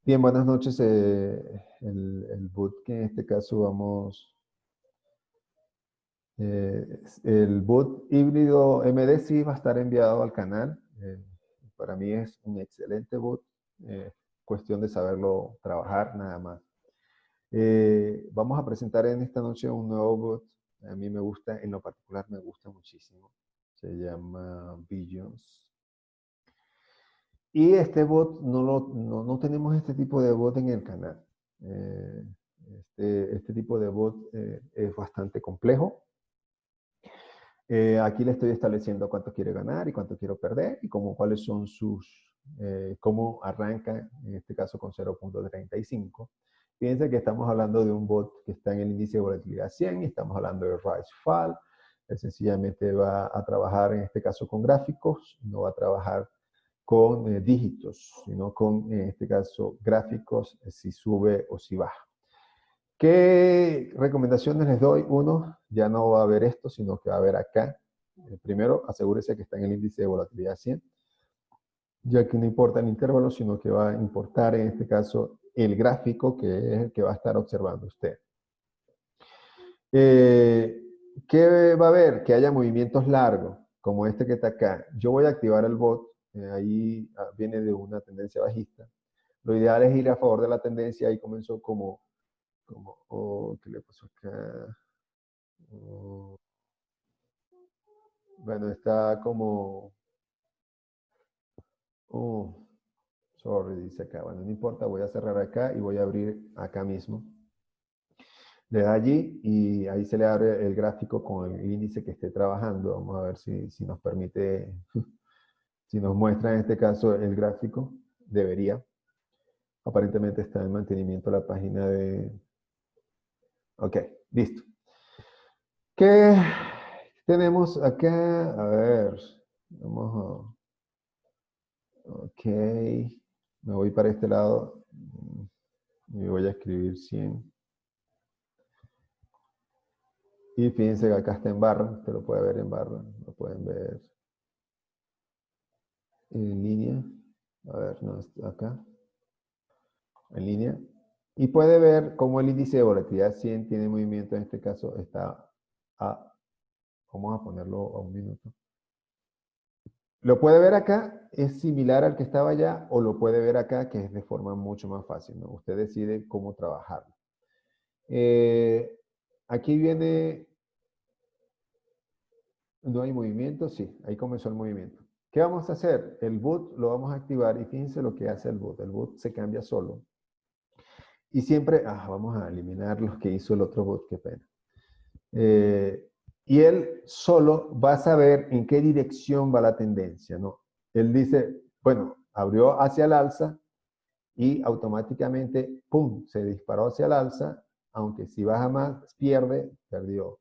Bien, buenas noches. El boot que en este caso el boot híbrido MD va a estar enviado al canal. Para mí es un excelente boot. eh, Cuestión de saberlo trabajar nada más. Vamos a presentar en esta noche un nuevo boot. A mí me gusta, en lo particular me gusta muchísimo. Se llama Billions. Y este bot no tenemos este tipo de bot en el canal. Eh, este tipo de bot es bastante complejo. Aquí le estoy estableciendo cuánto quiere ganar y cuánto quiero perder y cuáles son cómo arranca, en este caso con 0.35. Fíjense que estamos hablando de un bot que está en el índice de volatilidad 100 y estamos hablando de Rise Fall. Él sencillamente va a trabajar en este caso con gráficos, no va a trabajar con dígitos, sino con, en este caso, gráficos, si sube o si baja. ¿Qué recomendaciones les doy? Uno, ya no va a haber esto, sino que va a haber acá. Primero, asegúrese que está en el índice de volatilidad 100, ya que no importa el intervalo, sino que va a importar, en este caso, el gráfico, que es el que va a estar observando usted. ¿Qué va a haber? Que haya movimientos largos, como este que está acá. Yo voy a activar el bot, ahí viene de una tendencia bajista. Lo ideal es ir a favor de la tendencia, ahí comenzó ¿qué le pasó acá? Oh, bueno, está oh, sorry, dice acá. Bueno, no importa, voy a cerrar acá y voy a abrir acá mismo. Le da allí y ahí se le abre el gráfico con el índice que esté trabajando. Vamos a ver si nos permite, si nos muestra en este caso el gráfico. Debería. Aparentemente está en mantenimiento la página de... Ok, listo. ¿Qué tenemos acá? A ver, vamos a... Ok, me voy para este lado y voy a escribir 100. Y fíjense que acá está en barra, usted lo puede ver en barra, lo pueden ver en línea. A ver, no, está acá, en línea. Y puede ver cómo el índice de volatilidad 100 tiene movimiento, en este caso está a, vamos a ponerlo a un minuto. Lo puede ver acá, es similar al que estaba allá, o lo puede ver acá, que es de forma mucho más fácil, ¿no? Usted decide cómo trabajarlo. Aquí viene, no hay movimiento, sí, ahí comenzó el movimiento. ¿Qué vamos a hacer? El boot lo vamos a activar y fíjense lo que hace el boot. El boot se cambia solo. Y siempre, vamos a eliminar los que hizo el otro boot, qué pena. Y él solo va a saber en qué dirección va la tendencia, ¿no? Él dice, bueno, abrió hacia el alza y automáticamente, ¡pum!, se disparó hacia el alza, aunque si baja más, perdió.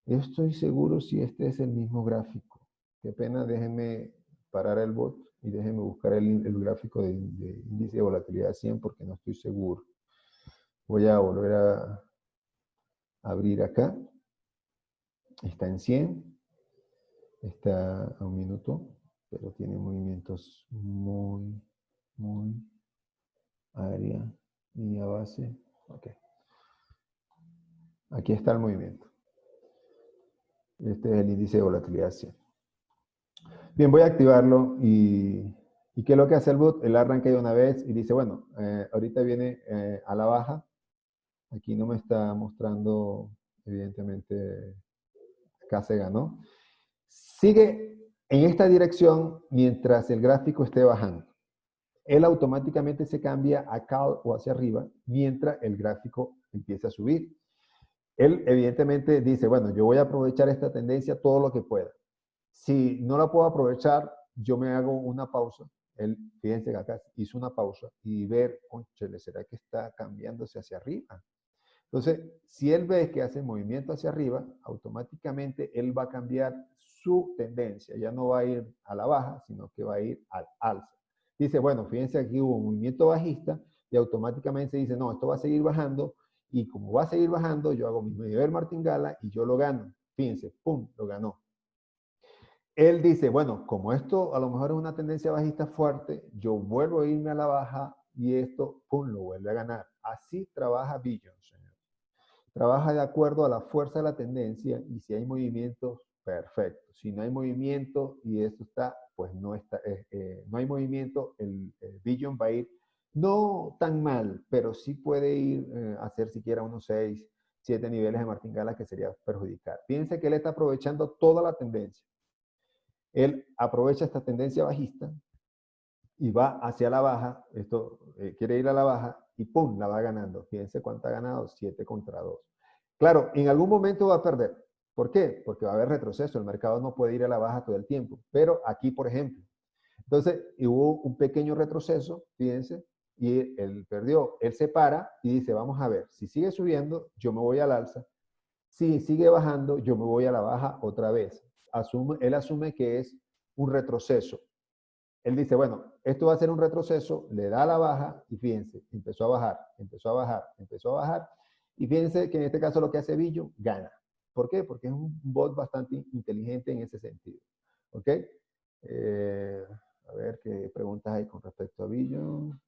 Estoy seguro si este es el mismo gráfico. Qué pena, déjenme parar el bot y déjenme buscar el gráfico de índice de volatilidad 100 porque no estoy seguro. Voy a volver a abrir acá. Está en 100. Está a un minuto, pero tiene movimientos muy área, línea base. Ok. Aquí está el movimiento. Este es el índice de volatilidad 100. Bien, voy a activarlo y ¿qué es lo que hace el bot? Él arranca de una vez y dice, bueno, ahorita viene a la baja. Aquí no me está mostrando, evidentemente, acá se ganó. Sigue en esta dirección mientras el gráfico esté bajando. Él automáticamente se cambia a call o hacia arriba mientras el gráfico empieza a subir. Él evidentemente dice, bueno, yo voy a aprovechar esta tendencia todo lo que pueda. Si no la puedo aprovechar, yo me hago una pausa. Él, fíjense que acá hizo una pausa y ver, conchale, ¿será que está cambiándose hacia arriba? Entonces, si él ve que hace movimiento hacia arriba, automáticamente él va a cambiar su tendencia. Ya no va a ir a la baja, sino que va a ir al alza. Dice, bueno, fíjense aquí hubo un movimiento bajista y automáticamente dice, no, esto va a seguir bajando y como va a seguir bajando, yo hago mi medio martingala y yo lo gano. Fíjense, pum, lo ganó. Él dice, bueno, como esto a lo mejor es una tendencia bajista fuerte, yo vuelvo a irme a la baja y esto, pum, lo vuelve a ganar. Así trabaja Billion, señor. Trabaja de acuerdo a la fuerza de la tendencia y si hay movimientos, perfecto. Si no hay movimiento y esto está, pues no está, no hay movimiento, el Billion va a ir no tan mal, pero sí puede ir a hacer siquiera unos 6, 7 niveles de martingala que sería perjudicar. Fíjense que él está aprovechando toda la tendencia. Él aprovecha esta tendencia bajista y va hacia la baja, esto quiere ir a la baja y ¡pum! La va ganando. Fíjense cuánto ha ganado, 7 contra 2. Claro, en algún momento va a perder. ¿Por qué? Porque va a haber retroceso, el mercado no puede ir a la baja todo el tiempo. Pero aquí, por ejemplo, entonces hubo un pequeño retroceso, fíjense, y él perdió. Él se para y dice, vamos a ver, si sigue subiendo, yo me voy al alza. Si sigue bajando, yo me voy a la baja otra vez. Él asume que es un retroceso. Él dice, bueno, esto va a ser un retroceso, le da la baja y fíjense, empezó a bajar, empezó a bajar, empezó a bajar. Y fíjense que en este caso lo que hace Billion, gana. ¿Por qué? Porque es un bot bastante inteligente en ese sentido. ¿Ok? A ver qué preguntas hay con respecto a Billion.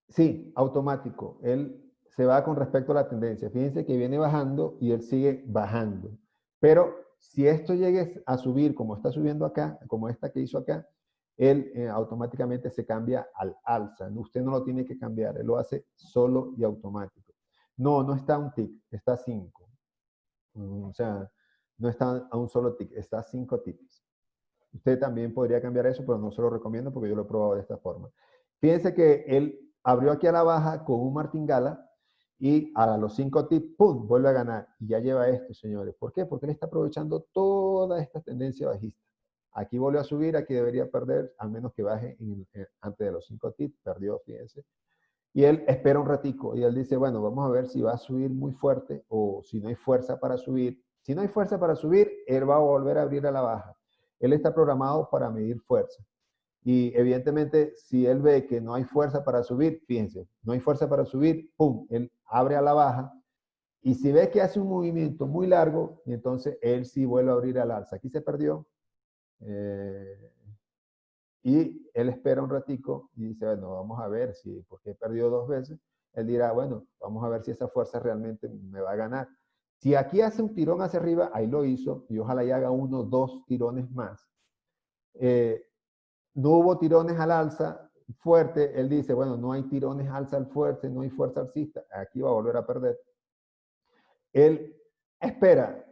Sí, automático. Él se va con respecto a la tendencia. Fíjense que viene bajando y él sigue bajando. Pero si esto llegue a subir como está subiendo acá, como esta que hizo acá, él automáticamente se cambia al alza. Usted no lo tiene que cambiar, él lo hace solo y automático. No, no está un tick, está 5. O sea, no está a un solo tick, está a 5 ticks. Usted también podría cambiar eso, pero no se lo recomiendo porque yo lo he probado de esta forma. Fíjense que él abrió aquí a la baja con un martingala y a los 5 tips, ¡pum!, vuelve a ganar. Y ya lleva esto, señores. ¿Por qué? Porque él está aprovechando toda esta tendencia bajista. Aquí volvió a subir, aquí debería perder, al menos que baje antes de los 5 tips. Perdió, fíjense. Y él espera un ratico y él dice, bueno, vamos a ver si va a subir muy fuerte o si no hay fuerza para subir. Si no hay fuerza para subir, él va a volver a abrir a la baja. Él está programado para medir fuerza. Y evidentemente, si él ve que no hay fuerza para subir, fíjense, no hay fuerza para subir, ¡pum!, él abre a la baja. Y si ve que hace un movimiento muy largo, entonces él sí vuelve a abrir al alza. Aquí se perdió. Y él espera un ratico y dice, bueno, vamos a ver si, porque he perdido 2 veces. Él dirá, bueno, vamos a ver si esa fuerza realmente me va a ganar. Si aquí hace un tirón hacia arriba, ahí lo hizo, y ojalá y haga 1 o 2 tirones más. No hubo tirones al alza fuerte, él dice, bueno, no hay tirones alza al fuerte, no hay fuerza alcista, aquí va a volver a perder. Él espera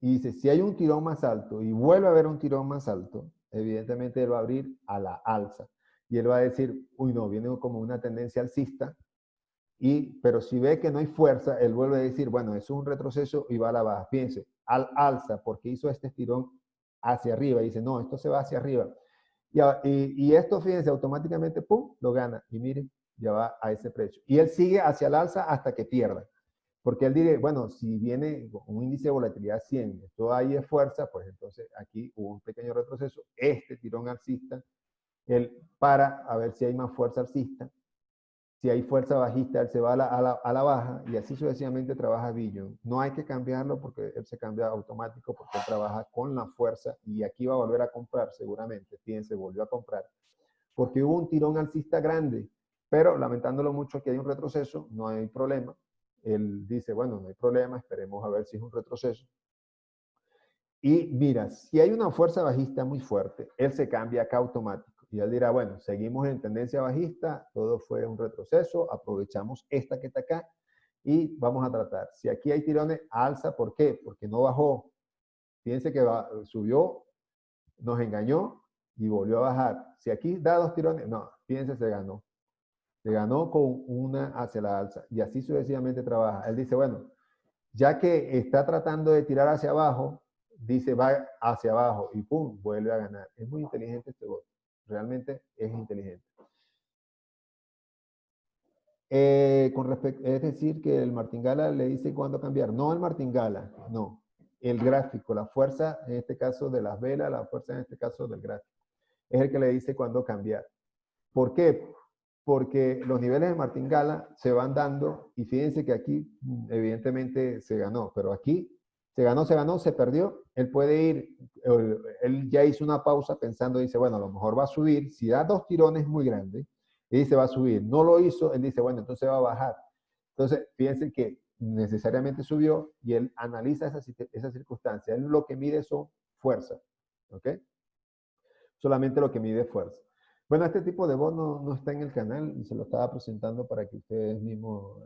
y dice, si hay un tirón más alto y vuelve a haber un tirón más alto, evidentemente él va a abrir a la alza. Y él va a decir, uy, no, viene como una tendencia alcista, pero si ve que no hay fuerza, él vuelve a decir, bueno, eso es un retroceso y va a la baja. Fíjense, al alza, porque hizo este tirón hacia arriba. Y dice, no, esto se va hacia arriba. Y esto, fíjense, automáticamente, pum, lo gana. Y miren, ya va a ese precio. Y él sigue hacia el alza hasta que pierda. Porque él dice, bueno, si viene un índice de volatilidad 100, esto ahí es fuerza, pues entonces aquí hubo un pequeño retroceso. Este tirón alcista, él para a ver si hay más fuerza alcista. Si hay fuerza bajista, él se va a la baja y así sucesivamente trabaja Billion. No hay que cambiarlo porque él se cambia automático porque él trabaja con la fuerza y aquí va a volver a comprar seguramente. Fíjense, volvió a comprar. Porque hubo un tirón alcista grande, pero lamentándolo mucho que hay un retroceso, no hay problema. Él dice, bueno, no hay problema, esperemos a ver si es un retroceso. Y mira, si hay una fuerza bajista muy fuerte, él se cambia acá automático. Y él dirá, bueno, seguimos en tendencia bajista, todo fue un retroceso, aprovechamos esta que está acá y vamos a tratar. Si aquí hay tirones, alza, ¿por qué? Porque no bajó. Fíjense que subió, nos engañó y volvió a bajar. Si aquí da 2 tirones, no, fíjense, se ganó. Se ganó con una hacia la alza y así sucesivamente trabaja. Él dice, bueno, ya que está tratando de tirar hacia abajo, dice va hacia abajo y pum, vuelve a ganar. Es muy inteligente este bot. Realmente es inteligente. Con respecto, es decir, que el martingala le dice cuándo cambiar. No el martingala, no. El gráfico, la fuerza en este caso de las velas, la fuerza en este caso del gráfico. Es el que le dice cuándo cambiar. ¿Por qué? Porque los niveles de martingala se van dando y fíjense que aquí evidentemente se ganó, pero aquí se ganó, se perdió. Él puede ir, él ya hizo una pausa pensando, dice, bueno, a lo mejor va a subir. Si da 2 tirones muy grandes, y dice va a subir. No lo hizo, él dice, bueno, entonces va a bajar. Entonces, fíjense que necesariamente subió y él analiza esa circunstancia. Él lo que mide son fuerzas, ¿ok? Solamente lo que mide fuerza. Bueno, este tipo de bot no está en el canal, se lo estaba presentando para que ustedes mismos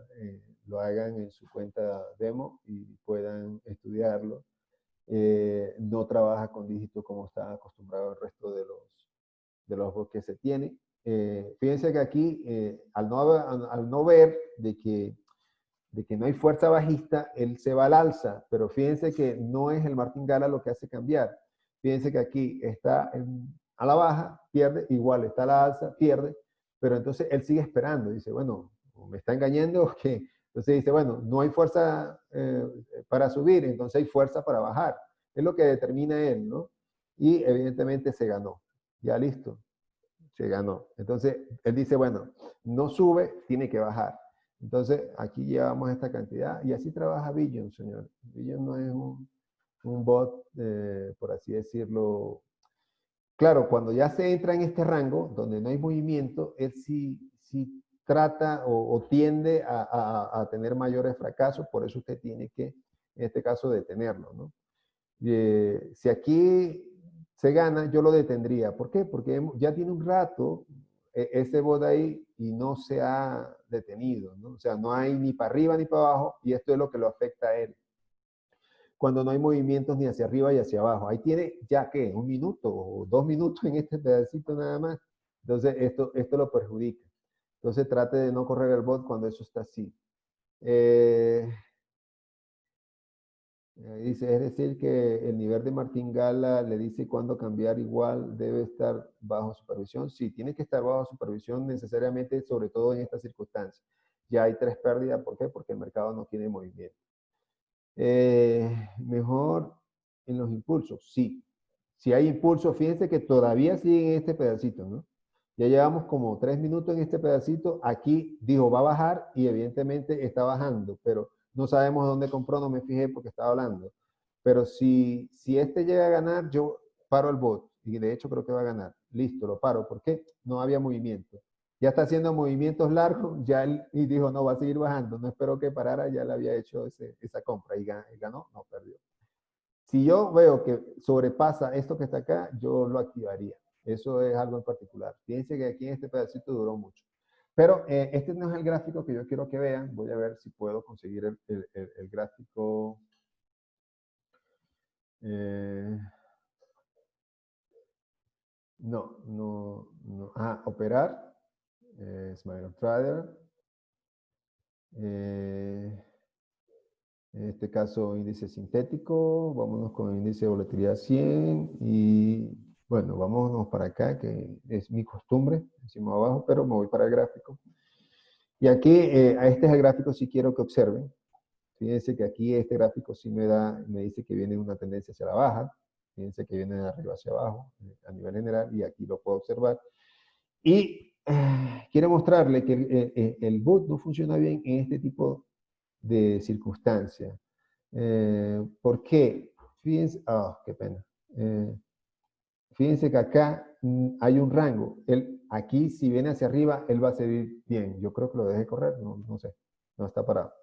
lo hagan en su cuenta demo y puedan estudiarlo. No trabaja con dígitos como está acostumbrado el resto de los bots que se tiene. Fíjense que aquí, al no ver de que no hay fuerza bajista, él se va al alza, pero fíjense que no es el martingala lo que hace cambiar. Fíjense que aquí está a la baja, pierde, igual está a la alza, pierde, pero entonces él sigue esperando, dice, bueno, ¿me está engañando o qué? Entonces dice, bueno, no hay fuerza para subir, entonces hay fuerza para bajar. Es lo que determina él, ¿no? Y evidentemente se ganó. Ya listo, se ganó. Entonces él dice, bueno, no sube, tiene que bajar. Entonces, aquí llevamos esta cantidad y así trabaja Billion, señor. Billion no es un bot, por así decirlo. Claro, cuando ya se entra en este rango, donde no hay movimiento, él sí trata o tiende a tener mayores fracasos, por eso usted tiene que, en este caso, detenerlo, ¿no? Si aquí se gana, yo lo detendría. ¿Por qué? Porque ya tiene un rato ese bot ahí y no se ha detenido, ¿no? O sea, no hay ni para arriba ni para abajo y esto es lo que lo afecta a él. Cuando no hay movimientos ni hacia arriba y hacia abajo. Ahí tiene ya que 1 minuto o 2 minutos en este pedacito nada más. Entonces, esto lo perjudica. Entonces, trate de no correr el bot cuando eso está así. Dice, es decir, que el nivel de martingala le dice cuándo cambiar igual debe estar bajo supervisión. Sí, tiene que estar bajo supervisión necesariamente, sobre todo en estas circunstancias. Ya hay 3 pérdidas, ¿por qué? Porque el mercado no tiene movimiento. Mejor en los impulsos, sí. Si hay impulsos, fíjense que todavía sigue en este pedacito, ¿no? Ya llevamos como 3 minutos en este pedacito. Aquí dijo va a bajar y evidentemente está bajando, pero no sabemos dónde compró, no me fijé porque estaba hablando. Pero si este llega a ganar, yo paro el bot y de hecho creo que va a ganar. Listo, lo paro. ¿Por qué? No había movimiento. Ya está haciendo movimientos largos, ya él y dijo no, va a seguir bajando. No espero que parara, ya le había hecho esa compra y ganó, no perdió. Si yo veo que sobrepasa esto que está acá, yo lo activaría. Eso es algo en particular. Fíjense que aquí en este pedacito duró mucho. Pero este no es el gráfico que yo quiero que vean. Voy a ver si puedo conseguir el gráfico. No. Operar. Smile Trader. En este caso, índice sintético. Vámonos con el índice de volatilidad 100. Y bueno, vámonos para acá, que es mi costumbre, encima abajo, pero me voy para el gráfico. Y aquí, a este es el gráfico si quiero que observen. Fíjense que aquí este gráfico sí me dice que viene una tendencia hacia la baja. Fíjense que viene de arriba hacia abajo, a nivel general, y aquí lo puedo observar. Y quiero mostrarle que el boot no funciona bien en este tipo de circunstancias. ¿Por qué? Fíjense, qué pena. Fíjense que acá hay un rango. Aquí, si viene hacia arriba, él va a seguir bien. Yo creo que lo deje correr, no sé, no está parado.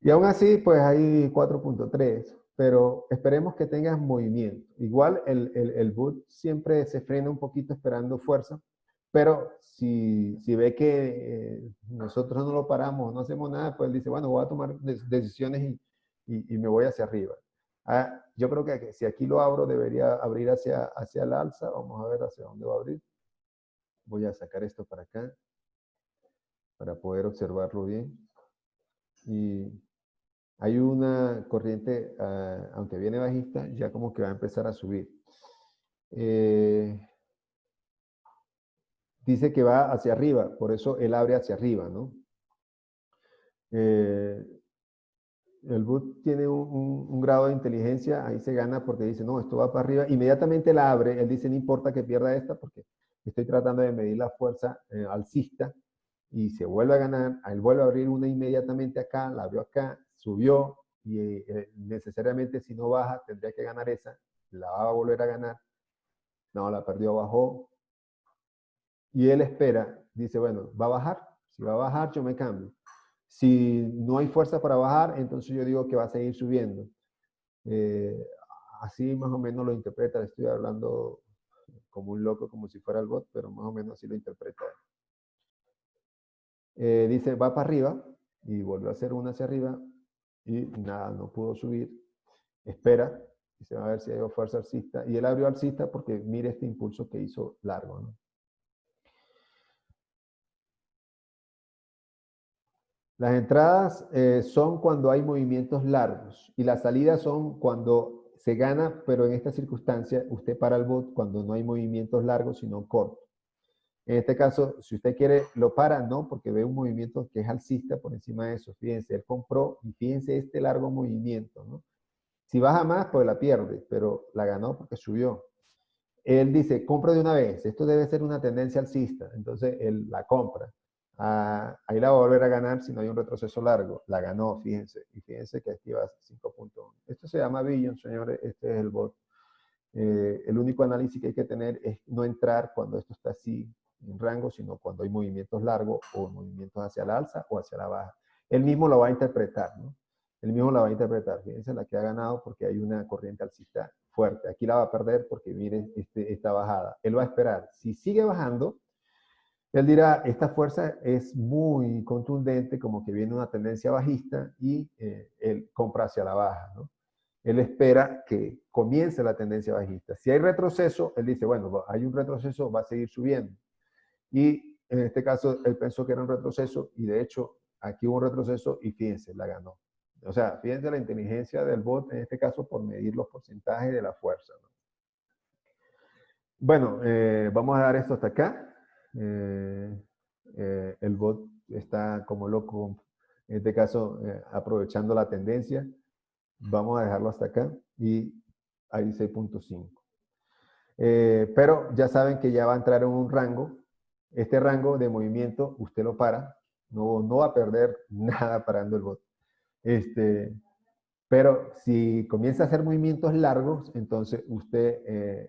Y aún así, pues hay 4.3, pero esperemos que tengas movimiento. Igual el boot siempre se frena un poquito esperando fuerza, pero si ve que nosotros no lo paramos, no hacemos nada, pues él dice, bueno, voy a tomar decisiones y me voy hacia arriba. Yo creo que si aquí lo abro, debería abrir hacia el alza. Vamos a ver hacia dónde va a abrir. Voy a sacar esto para acá para poder observarlo bien. Y hay una corriente, aunque viene bajista, ya como que va a empezar a subir. Dice que va hacia arriba, por eso él abre hacia arriba, ¿no? El boot tiene un grado de inteligencia, ahí se gana porque dice, no, esto va para arriba. Inmediatamente la abre, él dice, no importa que pierda esta porque estoy tratando de medir la fuerza alcista y se vuelve a ganar. Él vuelve a abrir una inmediatamente acá, la abrió acá, subió y necesariamente si no baja tendría que ganar esa, la va a volver a ganar. No, la perdió, bajó. Y él espera, dice, bueno, ¿va a bajar? Si va a bajar, yo me cambio. Si no hay fuerza para bajar, entonces yo digo que va a seguir subiendo. Eh, Así más o menos lo interpreta. Estoy hablando como un loco, como si fuera el bot, pero más o menos así lo interpreta. Dice, va para arriba y volvió a hacer una hacia arriba y nada, no pudo subir. Espera y se va a ver si hay fuerza alcista. Y él abrió alcista porque mire este impulso que hizo largo, ¿no? Las entradas son cuando hay movimientos largos y las salidas son cuando se gana, pero en esta circunstancia usted para el bot cuando no hay movimientos largos, sino cortos. En este caso, si usted quiere, lo para, no, porque ve un movimiento que es alcista por encima de eso. Fíjense, él compró y fíjense este largo movimiento, ¿no? Si baja más, pues la pierde, pero la ganó porque subió. Él dice, compra de una vez, esto debe ser una tendencia alcista, entonces él la compra. Ahí la va a volver a ganar si no hay un retroceso largo. La ganó, fíjense, y fíjense que aquí va a 5.1. Esto se llama Billion, señores, este es el bot. El único análisis que hay que tener es no entrar cuando esto está así en rango, sino cuando hay movimientos largos o movimientos hacia la alza o hacia la baja. Él mismo lo va a interpretar, ¿no? Él mismo la va a interpretar. Fíjense la que ha ganado porque hay una corriente alcista fuerte. Aquí la va a perder porque miren esta bajada. Él va a esperar. Si sigue bajando, él dirá, esta fuerza es muy contundente, como que viene una tendencia bajista y él compra hacia la baja, ¿no? Él espera que comience la tendencia bajista. Si hay retroceso, él dice, bueno, hay un retroceso, va a seguir subiendo. Y en este caso, él pensó que era un retroceso y de hecho, aquí hubo un retroceso y fíjense, la ganó. O sea, fíjense la inteligencia del bot en este caso por medir los porcentajes de la fuerza, ¿no? Bueno, vamos a dar esto hasta acá. El bot está como loco, en este caso, aprovechando la tendencia. Vamos a dejarlo hasta acá y ahí 6.5. Pero ya saben que ya va a entrar en un rango. Este rango de movimiento usted lo para. No va a perder nada parando el bot. Pero si comienza a hacer movimientos largos, entonces usted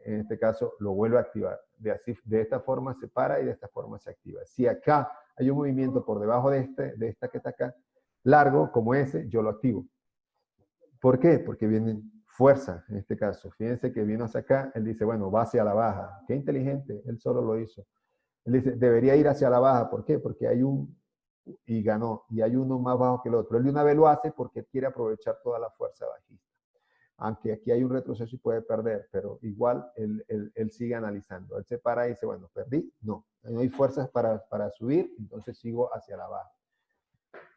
en este caso lo vuelve a activar. De esta forma se para y de esta forma se activa. Si acá hay un movimiento por debajo de esta que está acá, largo como ese, yo lo activo. ¿Por qué? Porque viene fuerza en este caso. Fíjense que vino hacia acá, él dice, bueno, va hacia la baja. Qué inteligente, él solo lo hizo. Él dice, debería ir hacia la baja. ¿Por qué? Porque hay y ganó, y hay uno más bajo que el otro. Él de una vez lo hace porque quiere aprovechar toda la fuerza bajista. Aunque aquí hay un retroceso y puede perder, pero igual él sigue analizando. Él se para y dice, bueno, perdí, no hay fuerzas para subir, entonces sigo hacia la baja.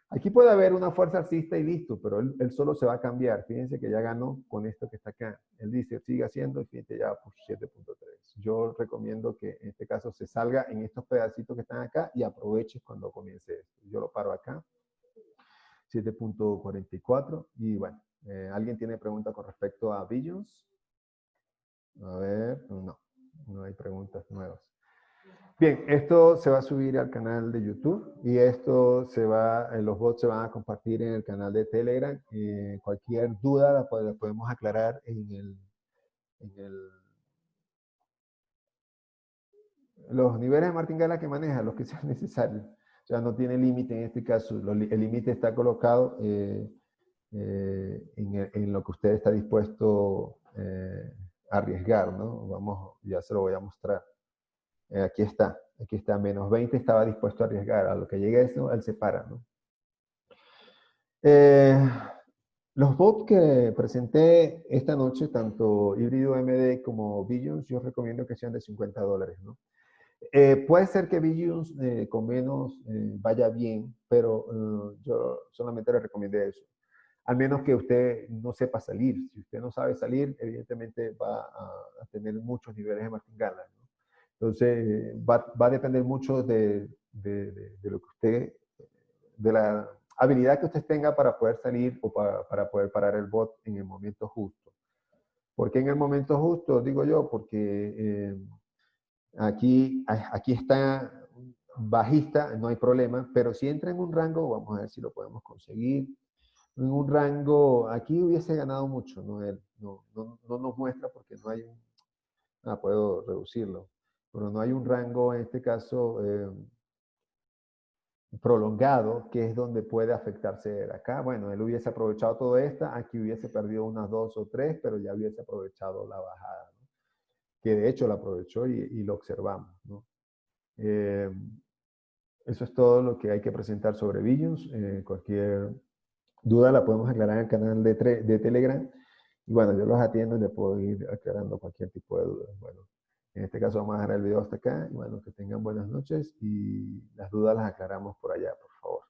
Aquí puede haber una fuerza alcista y listo, pero él solo se va a cambiar. Fíjense que ya ganó con esto que está acá. Él dice, sigue haciendo y fíjense ya por 7.3. Yo recomiendo que en este caso se salga en estos pedacitos que están acá y aproveche cuando comience esto. Yo lo paro acá, 7.44. Y bueno, ¿alguien tiene pregunta con respecto a Billions? A ver, no hay preguntas nuevas. Bien, esto se va a subir al canal de YouTube y esto los bots se van a compartir en el canal de Telegram. Cualquier duda la podemos aclarar los niveles de martingala que maneja, los que sean necesarios. O sea, no tiene límite en este caso. El límite está colocado en lo que usted está dispuesto a arriesgar, ¿no? Ya se lo voy a mostrar. Aquí está, menos 20 estaba dispuesto a arriesgar, a lo que llegue a eso, él se para, ¿no? Los bots que presenté esta noche, tanto Híbrido MD como Billions, yo recomiendo que sean de $50, ¿no? Puede ser que Billions con menos vaya bien, pero yo solamente le recomiendo eso. Al menos que usted no sepa salir. Si usted no sabe salir, evidentemente va a tener muchos niveles de martingala, ¿no? Entonces, va a depender mucho de lo que usted, de la habilidad que usted tenga para poder salir o para poder parar el bot en el momento justo. ¿Por qué en el momento justo? Digo yo, porque aquí está bajista, no hay problema, pero si entra en un rango, vamos a ver si lo podemos conseguir. en un rango, aquí hubiese ganado mucho, ¿no? Él no nos muestra porque no hay un, puedo reducirlo, pero no hay un rango en este caso prolongado, que es donde puede afectarse él. Acá, bueno, él hubiese aprovechado todo esta, aquí hubiese perdido unas 2 o 3, pero ya hubiese aprovechado la bajada, ¿no? Que de hecho la aprovechó y lo observamos, ¿no? Eh, Eso es todo lo que hay que presentar sobre Billions. Cualquier duda la podemos aclarar en el canal de Telegram. Y bueno, yo los atiendo y le puedo ir aclarando cualquier tipo de duda. Bueno, en este caso vamos a dejar el video hasta acá. Y bueno, que tengan buenas noches y las dudas las aclaramos por allá, por favor.